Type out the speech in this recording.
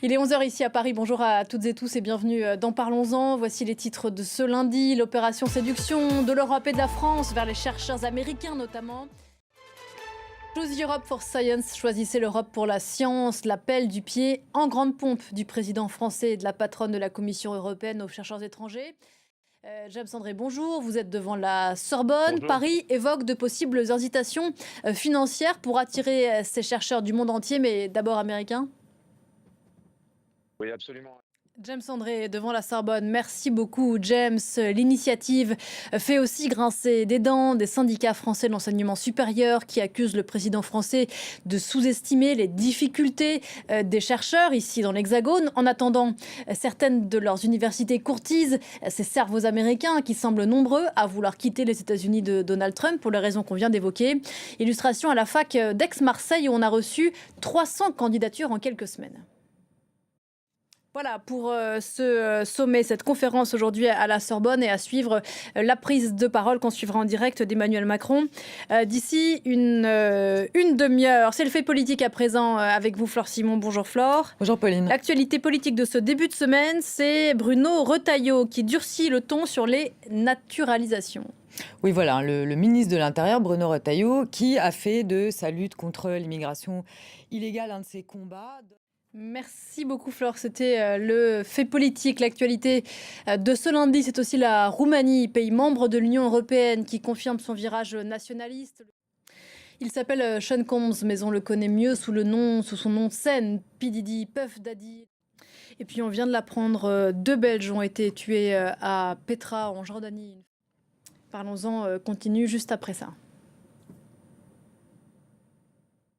Il est 11 heures ici à Paris. Bonjour à toutes et tous et bienvenue dans Parlons-en. Voici les titres de ce lundi. L'opération séduction de l'Europe et de la France vers les chercheurs américains notamment. Choose Europe for Science, choisissez l'Europe pour la science. L'appel du pied en grande pompe du président français et de la patronne de la Commission européenne aux chercheurs étrangers. James André, bonjour. Vous êtes devant la Sorbonne. Bonjour. Paris évoque de possibles incitations financières pour attirer ces chercheurs du monde entier, mais d'abord américains. Oui, absolument. James André, devant la Sorbonne, merci beaucoup James. L'initiative fait aussi grincer des dents des syndicats français de l'enseignement supérieur qui accusent le président français de sous-estimer les difficultés des chercheurs ici dans l'Hexagone. En attendant, certaines de leurs universités courtisent ces cerveaux américains qui semblent nombreux à vouloir quitter les États-Unis de Donald Trump pour les raisons qu'on vient d'évoquer. Illustration à la fac d'Aix-Marseille où on a reçu 300 candidatures en quelques semaines. Voilà pour ce sommet, cette conférence aujourd'hui à la Sorbonne et à suivre la prise de parole qu'on suivra en direct d'Emmanuel Macron d'ici une demi-heure. C'est le fait politique à présent avec vous Flore Simon. Bonjour Flore. Bonjour Pauline. L'actualité politique de ce début de semaine, c'est Bruno Retailleau qui durcit le ton sur les naturalisations. Oui, voilà, le ministre de l'Intérieur, Bruno Retailleau, qui a fait de sa lutte contre l'immigration illégale un de ses combats. Merci beaucoup Flore, c'était le fait politique. L'actualité de ce lundi, c'est aussi la Roumanie, pays membre de l'Union européenne qui confirme son virage nationaliste. Il s'appelle Sean Combs, mais on le connaît mieux sous son nom de scène, P. Diddy, Puff Daddy. Et puis on vient de l'apprendre, 2 Belges ont été tués à Petra en Jordanie. Parlons-en, continue juste après ça.